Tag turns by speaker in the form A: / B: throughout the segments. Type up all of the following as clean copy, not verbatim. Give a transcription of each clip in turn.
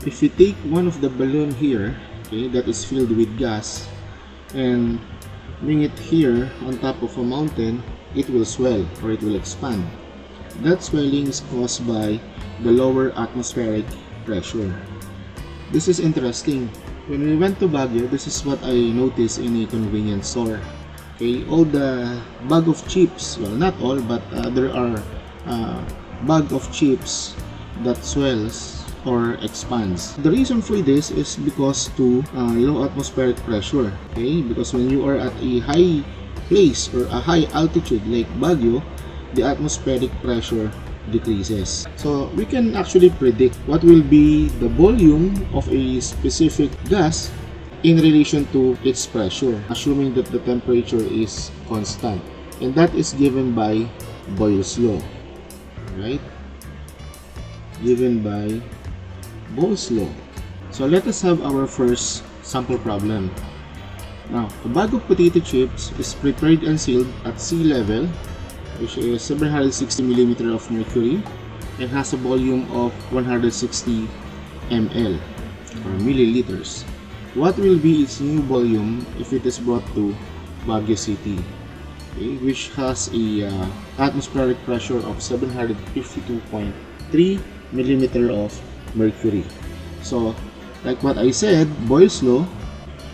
A: If we take one of the balloon here, okay, that is filled with gas, and bring it here on top of a mountain, it will swell or it will expand. That swelling is caused by the lower atmospheric pressure. This is interesting. When we went to Baguio, this is what I noticed in a convenience store. Okay, all the bag of chips, well, not all, but there are bag of chips that swells or expands. The reason for this is because to low atmospheric pressure. Okay, because when you are at a high place or a high altitude like Baguio, the atmospheric pressure decreases. So we can actually predict what will be the volume of a specific gas in relation to its pressure, assuming that the temperature is constant, and that is given by Boyle's law, right? Given by Boyle's law. So let us have our first sample problem. Now, a bag of potato chips is prepared and sealed at sea level, which is 760 mm of mercury, and has a volume of 160 ml or milliliters. What will be its new volume if it is brought to Baguio City, okay, which has a atmospheric pressure of 752.3 mm of mercury? So, like what I said, Boyle's law,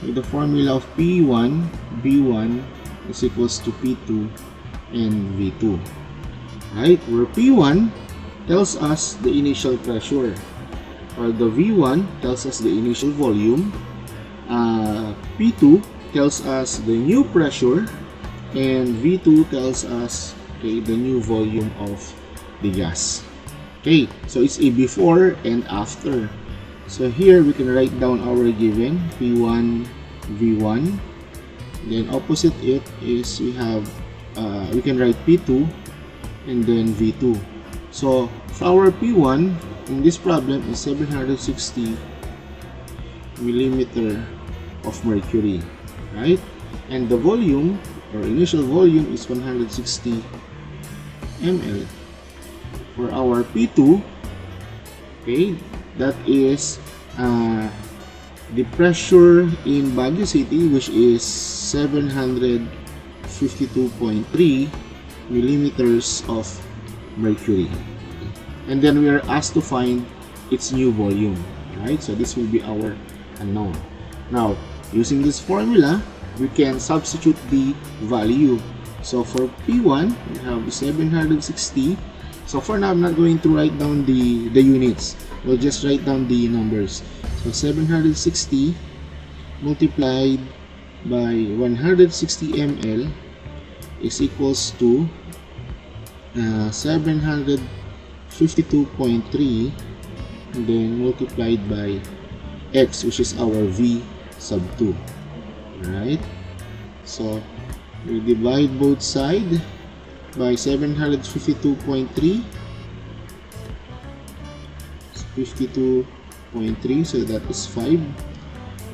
A: with the formula of P1, V1 is equals to P2 and V2, right? Where P1 tells us the initial pressure, or the V1 tells us the initial volume, P2 tells us the new pressure, and V2 tells us, okay, the new volume of the gas. Okay, so it's a before and after. So here we can write down our given P1, V1. Then opposite it is we have we can write P2 and then V2. So for our P1 in this problem is 760 millimeter of mercury, right? And the volume or initial volume is 160 ml. For our P2, okay, that is the pressure in Baguio City, which is 752.3 millimeters of mercury. And then we are asked to find its new volume, right? So this will be our unknown. Now, using this formula, we can substitute the value. So for P1, we have 760. So for now, I'm not going to write down the units. We'll just write down the numbers. So 760 multiplied by 160 ml is equals to 752.3, and then multiplied by x, which is our V sub 2, right? So we divide both sides by 752.3, 52.3, so that is 5,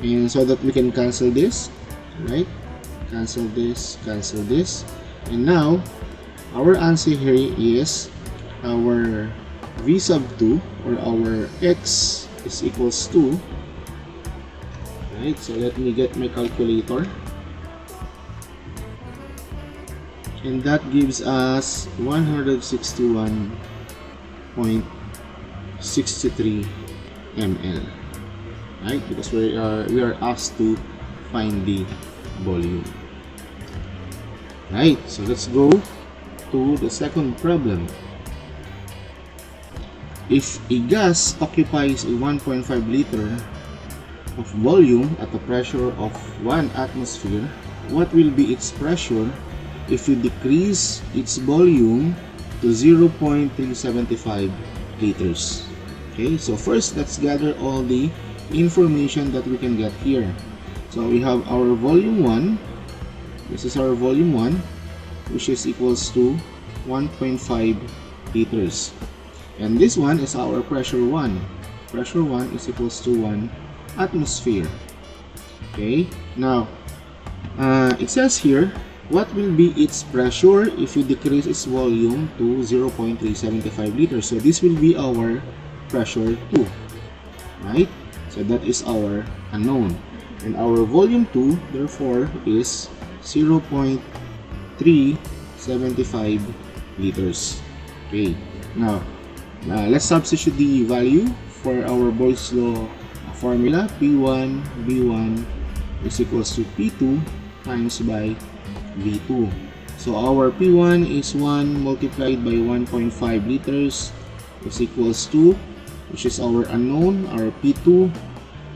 A: and so that we can cancel this, right? Cancel this, and now our answer here is our V sub 2, or our x, is equals to, right? So let me get my calculator, and that gives us 161.63 ml, right? Because we are asked to find the volume, right? So let's go to the second problem. If a gas occupies a 1.5 liter of volume at a pressure of 1 atmosphere, what will be its pressure if you decrease its volume to 0.375 liters? Okay, so first let's gather all the information that we can get here. So we have our volume 1. This is our volume 1, which is equals to 1.5 liters. And this one is our pressure 1. Pressure 1 is equals to 1 atmosphere. Okay, now it says here, what will be its pressure if you decrease its volume to 0.375 liters? So this will be our pressure 2. right? So that is our unknown. And our volume 2, therefore, is 0.375 liters. Okay, now let's substitute the value for our Boyle's law formula. P1 B1 is equals to P2 times by V2. So our P1 is 1 multiplied by 1.5 liters is equals to, which is our unknown, our P2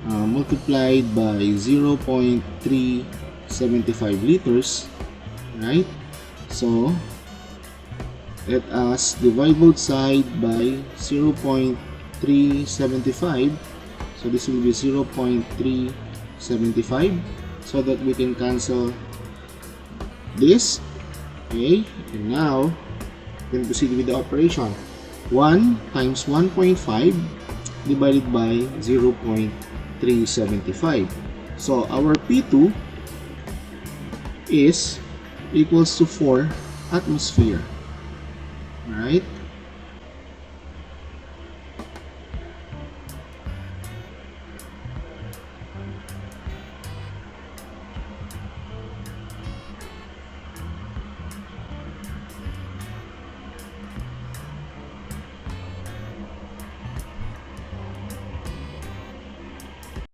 A: multiplied by 0.375 liters, right? So let us divide both sides by 0.375. So this will be 0.375, so that we can cancel this. Okay, and now we can proceed with the operation. 1 times 1.5 divided by 0.375. So our P2 is equals to 4 atmosphere. Right?